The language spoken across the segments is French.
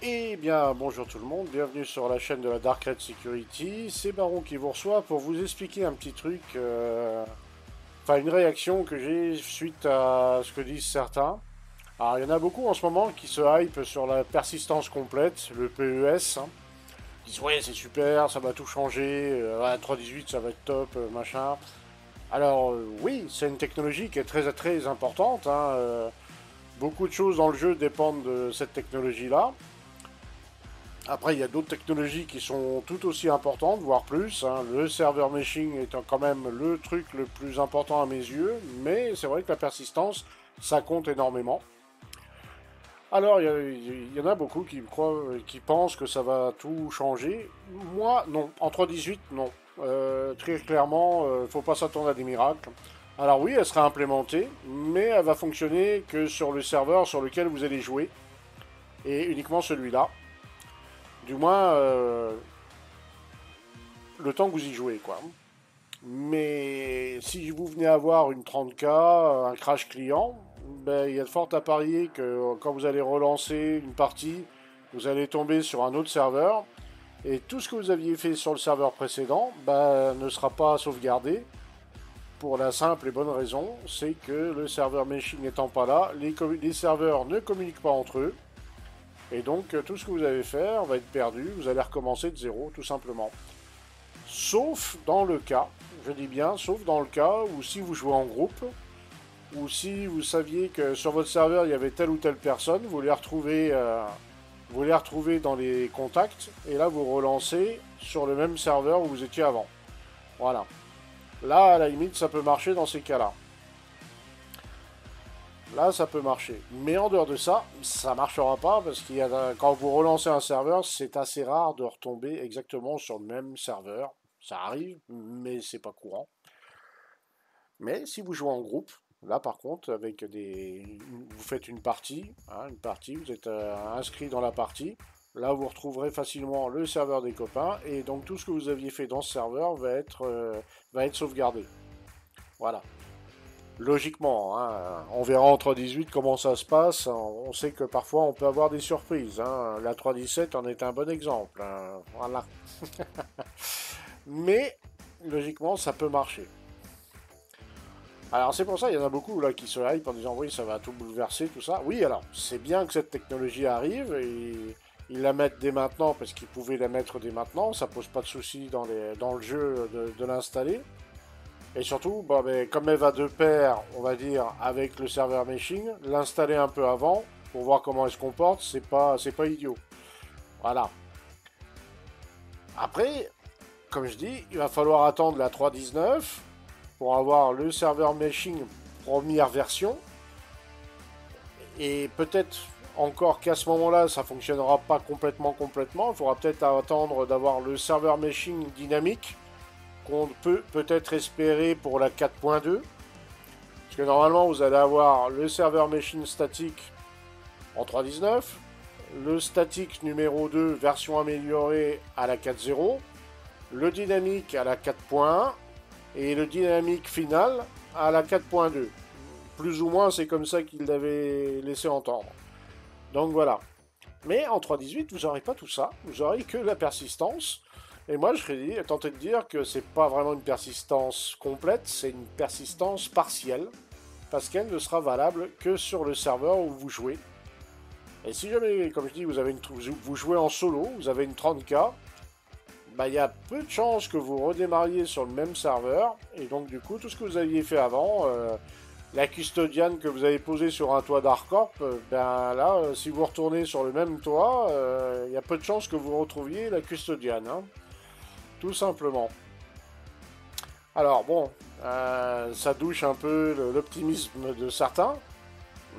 Eh bien, bonjour tout le monde, bienvenue sur la chaîne de la Dark Red Security. C'est Baron qui vous reçoit pour vous expliquer un petit truc, enfin une réaction que j'ai suite à ce que disent certains. Alors, il y en a beaucoup en ce moment qui se hype sur la persistance complète, le PES. Ils disent ouais, c'est super, ça va tout changer, 3.18 ça va être top, machin. Alors, oui, c'est une technologie qui est très très importante. Beaucoup de choses dans le jeu dépendent de cette technologie-là. Après, il y a d'autres technologies qui sont tout aussi importantes, voire plus. Le server meshing étant quand même le truc le plus important à mes yeux, mais c'est vrai que la persistance, ça compte énormément. Alors, il y en a beaucoup qui croient, qui pensent que ça va tout changer. Moi, non. En 3.18, non. Très clairement, faut pas s'attendre à des miracles. Alors oui, elle sera implémentée, mais elle va fonctionner que sur le serveur sur lequel vous allez jouer, et uniquement celui-là. Du moins, le temps que vous y jouez, quoi. Mais si vous venez avoir une 30K, un crash client, ben, il y a de fortes à parier que quand vous allez relancer une partie, vous allez tomber sur un autre serveur et tout ce que vous aviez fait sur le serveur précédent ben, ne sera pas sauvegardé pour la simple et bonne raison, c'est que le serveur meshing n'étant pas là, les serveurs ne communiquent pas entre eux et donc tout ce que vous avez fait va être perdu, vous allez recommencer de zéro tout simplement. Sauf dans le cas, je dis bien, sauf dans le cas où si vous jouez en groupe, ou si vous saviez que sur votre serveur il y avait telle ou telle personne, vous les retrouvez dans les contacts, et là vous relancez sur le même serveur où vous étiez avant. Voilà. Là, à la limite, ça peut marcher dans ces cas-là. Là, ça peut marcher. Mais en dehors de ça, ça marchera pas parce qu'il y a, quand vous relancez un serveur, c'est assez rare de retomber exactement sur le même serveur. Ça arrive, mais c'est pas courant. Mais si vous jouez en groupe, là par contre, avec vous faites une partie, vous êtes inscrit dans la partie. Là, vous retrouverez facilement le serveur des copains et donc tout ce que vous aviez fait dans ce serveur va être sauvegardé. Voilà. Logiquement, on verra en 3.18 comment ça se passe. On sait que parfois on peut avoir des surprises. La 3.17 en est un bon exemple. Voilà. Mais logiquement, ça peut marcher. Alors c'est pour ça, il y en a beaucoup là qui se hype en disant oui, ça va tout bouleverser, tout ça. Oui, alors c'est bien que cette technologie arrive et ils la mettent dès maintenant parce qu'ils pouvaient la mettre dès maintenant. Ça pose pas de souci dans le jeu de l'installer. Et surtout, bah, ben, comme elle va de pair, on va dire, avec le serveur meshing, l'installer un peu avant pour voir comment elle se comporte, c'est pas idiot. Voilà. Après, comme je dis, il va falloir attendre la 3.19 pour avoir le serveur meshing première version. Et peut-être encore qu'à ce moment-là, ça fonctionnera pas complètement. Il faudra peut-être attendre d'avoir le serveur meshing dynamique qu'on peut peut-être espérer pour la 4.2. Parce que normalement, vous allez avoir le serveur meshing statique en 3.19, le statique numéro 2 version améliorée à la 4.0, le dynamique à la 4.1 et le dynamique final à la 4.2. Plus ou moins, c'est comme ça qu'il l'avait laissé entendre. Donc voilà. Mais en 3.18, vous n'aurez pas tout ça. Vous n'aurez que la persistance. Et moi, je serais tenté de dire que c'est pas vraiment une persistance complète, c'est une persistance partielle. Parce qu'elle ne sera valable que sur le serveur où vous jouez. Et si jamais, comme je dis, vous jouez en solo, vous avez une 30K, bah, il y a peu de chances que vous redémarriez sur le même serveur. Et donc, du coup, tout ce que vous aviez fait avant, la custodiane que vous avez posée sur un toit d'Arcorp, ben là, si vous retournez sur le même toit, il y a peu de chances que vous retrouviez la custodiane. Tout simplement. Alors, bon, ça douche un peu l'optimisme de certains.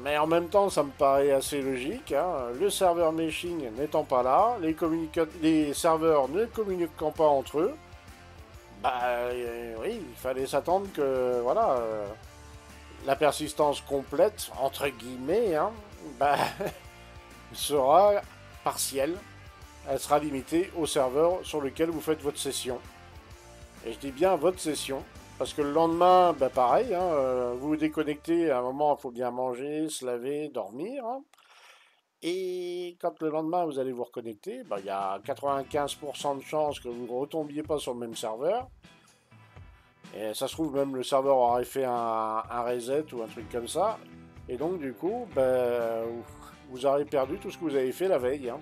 Mais en même temps, ça me paraît assez logique. Le serveur meshing n'étant pas là, les serveurs ne communiquant pas entre eux, bah oui, il fallait s'attendre que voilà, la persistance complète, entre guillemets, bah, sera partielle. Elle sera limitée au serveur sur lequel vous faites votre session. Et je dis bien votre session, parce que le lendemain, bah pareil, vous vous déconnectez, à un moment, il faut bien manger, se laver, dormir. Et quand le lendemain vous allez vous reconnecter, bah, il y a 95% de chances que vous ne retombiez pas sur le même serveur. Et ça se trouve, même le serveur aurait fait un reset ou un truc comme ça. Et donc, du coup, bah, vous aurez perdu tout ce que vous avez fait la veille, hein.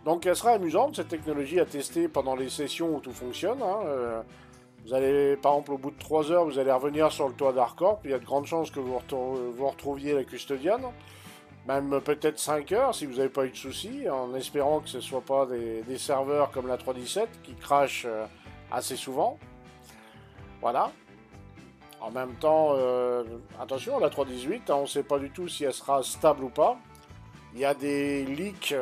Donc, elle sera amusante, cette technologie, à tester pendant les sessions où tout fonctionne, hein. Vous allez, par exemple, au bout de 3 heures, vous allez revenir sur le toit d'Harcorp. Il y a de grandes chances que vous retrouviez la custodiane. Même peut-être 5 heures si vous n'avez pas eu de soucis, en espérant que ce ne soit pas des serveurs comme la 317 qui crachent assez souvent. Voilà. En même temps, attention, la 318, hein, on ne sait pas du tout si elle sera stable ou pas. Il y a des leaks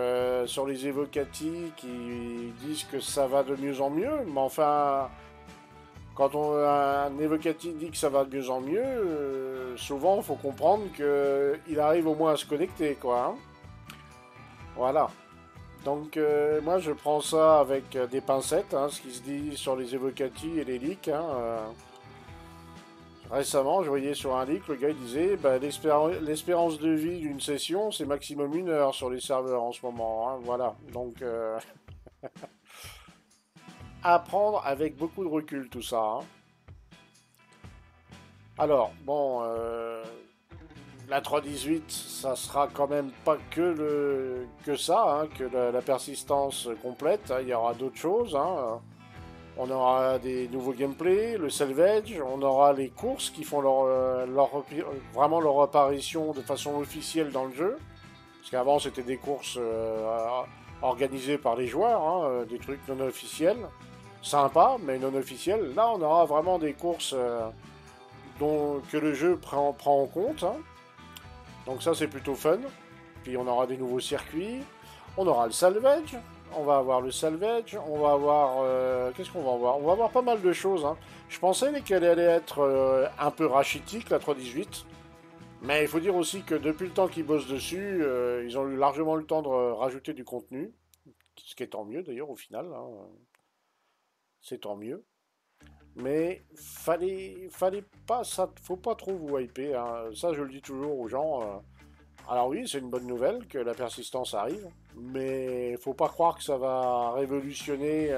sur les Evocati qui disent que ça va de mieux en mieux, mais enfin, quand un Evocati dit que ça va de mieux en mieux, souvent il faut comprendre qu'il arrive au moins à se connecter, quoi, hein. Voilà. Donc moi je prends ça avec des pincettes, hein, ce qui se dit sur les Evocati et les leaks, hein. Récemment, je voyais sur un leak, le gars il disait bah, l'espérance de vie d'une session, c'est maximum 1 heure sur les serveurs en ce moment, hein. Voilà. Donc à prendre avec beaucoup de recul tout ça, hein. Alors, bon, la 318, ça sera quand même pas que ça, hein, que la persistance complète, hein. Il y aura d'autres choses, hein. On aura des nouveaux gameplays, le salvage, on aura les courses qui font vraiment leur apparition de façon officielle dans le jeu. Parce qu'avant c'était des courses organisées par les joueurs, hein, des trucs non officiels. Sympa, mais non officiels. Là on aura vraiment des courses que le jeu prend en compte, hein. Donc ça c'est plutôt fun. Puis on aura des nouveaux circuits. On aura le salvage. On va avoir le salvage. On va avoir... qu'est-ce qu'on va avoir? On va avoir pas mal de choses, hein. Je pensais qu'elle allait être un peu rachitique, la 318. Mais il faut dire aussi que depuis le temps qu'ils bossent dessus, ils ont eu largement le temps de rajouter du contenu. Ce qui est tant mieux d'ailleurs au final, hein. C'est tant mieux. Mais fallait pas, ça, faut pas trop vous hyper, hein. Ça, je le dis toujours aux gens. Alors oui, c'est une bonne nouvelle que la persistance arrive, mais faut pas croire que ça va révolutionner.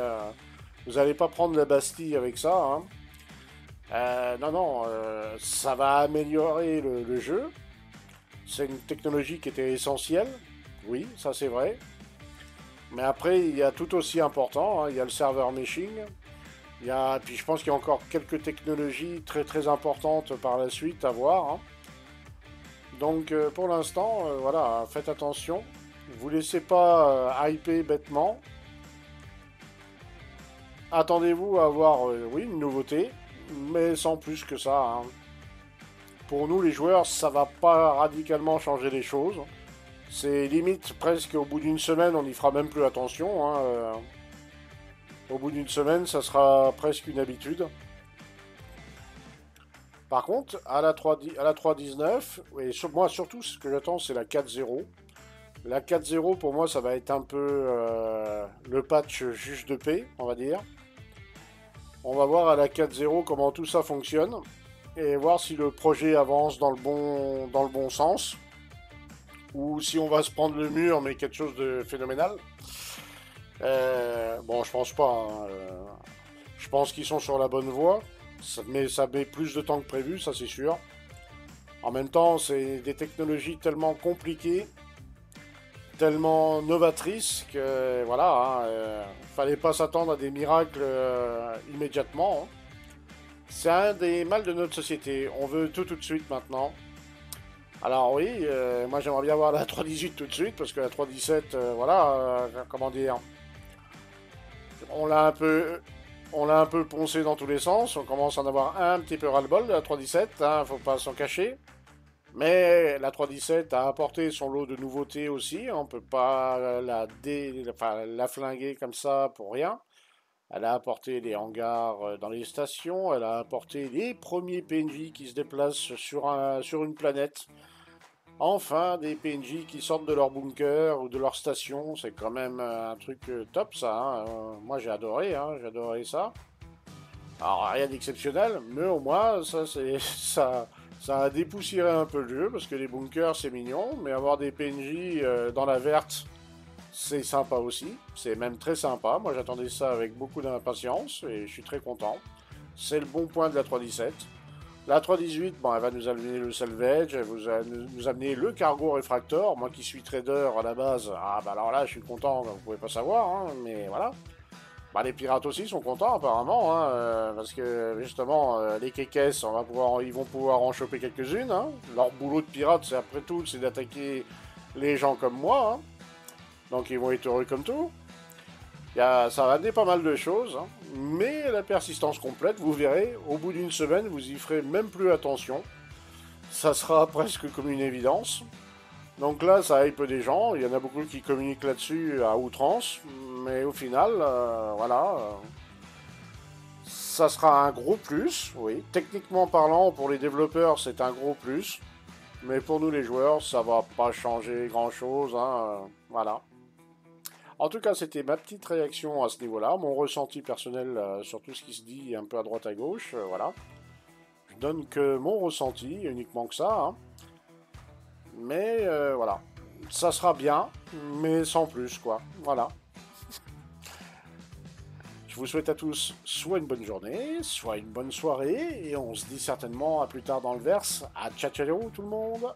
Vous n'allez pas prendre la Bastille avec ça, hein. Non, non, ça va améliorer le jeu. C'est une technologie qui était essentielle. Oui, ça c'est vrai. Mais après, il y a tout aussi important, hein. Il y a le serveur meshing. Puis je pense qu'il y a encore quelques technologies très très importantes par la suite à voir, hein. Donc pour l'instant, voilà, faites attention. Vous laissez pas hyper bêtement. Attendez-vous à avoir, oui, une nouveauté, mais sans plus que ça, hein. Pour nous, les joueurs, ça va pas radicalement changer les choses. C'est limite presque au bout d'une semaine, on n'y fera même plus attention, hein. Au bout d'une semaine, ça sera presque une habitude. Par contre, à la 3.19, et moi surtout, ce que j'attends, c'est la 4.0. La 4.0, pour moi, ça va être un peu le patch juge de paix, on va dire. On va voir à la 4.0 comment tout ça fonctionne, et voir si le projet avance dans le bon sens, ou si on va se prendre le mur, mais quelque chose de phénoménal. Bon, je pense pas, hein. Je pense qu'ils sont sur la bonne voie, mais ça met plus de temps que prévu, ça c'est sûr. En même temps, c'est des technologies tellement compliquées, tellement novatrices que voilà, hein, fallait pas s'attendre à des miracles immédiatement, hein. C'est un des mâles de notre société. On veut tout de suite maintenant. Alors oui, moi j'aimerais bien voir la 3.18 tout de suite parce que la 3.17, voilà, comment dire, on l'a un peu, on l'a un peu poncé dans tous les sens. On commence à en avoir un petit peu ras-le-bol de la 3.17, hein, faut pas s'en cacher. Mais la 3.17 a apporté son lot de nouveautés aussi. On peut pas la flinguer comme ça pour rien. Elle a apporté les hangars dans les stations. Elle a apporté les premiers PNJ qui se déplacent sur une planète. Enfin, des PNJ qui sortent de leur bunker ou de leur station. C'est quand même un truc top, ça, hein. Moi, j'ai adoré, hein, j'ai adoré ça. Alors, rien d'exceptionnel, mais au moins, ça, Ça a dépoussiéré un peu le jeu, parce que les bunkers, c'est mignon, mais avoir des PNJ dans la verte, c'est sympa aussi. C'est même très sympa. Moi, j'attendais ça avec beaucoup d'impatience, et je suis très content. C'est le bon point de la 3.17. La 3.18, bon, elle va nous amener le salvage, elle va nous amener le cargo réfractor. Moi qui suis trader à la base, ah bah alors là, je suis content, vous pouvez pas savoir, hein, mais voilà. Bah, les pirates aussi sont contents apparemment, hein, parce que justement les kékesses, ils vont pouvoir en choper quelques-unes. Hein. Leur boulot de pirate, c'est après tout, c'est d'attaquer les gens comme moi. Hein. Donc ils vont être heureux comme tout. Ça va amener pas mal de choses, hein. Mais la persistance complète, vous verrez, au bout d'une semaine, vous y ferez même plus attention. Ça sera presque comme une évidence. Donc là, ça hype des gens. Il y en a beaucoup qui communiquent là-dessus à outrance. Mais au final, voilà. Ça sera un gros plus, oui. Techniquement parlant, pour les développeurs, c'est un gros plus. Mais pour nous, les joueurs, ça va pas changer grand-chose. Hein, voilà. En tout cas, c'était ma petite réaction à ce niveau-là. Mon ressenti personnel sur tout ce qui se dit un peu à droite à gauche. Voilà. Je donne que mon ressenti, uniquement que ça. Hein. Mais voilà, ça sera bien, mais sans plus, quoi. Voilà. Je vous souhaite à tous soit une bonne journée, soit une bonne soirée, et on se dit certainement à plus tard dans le verse. À ciao ciao tout le monde!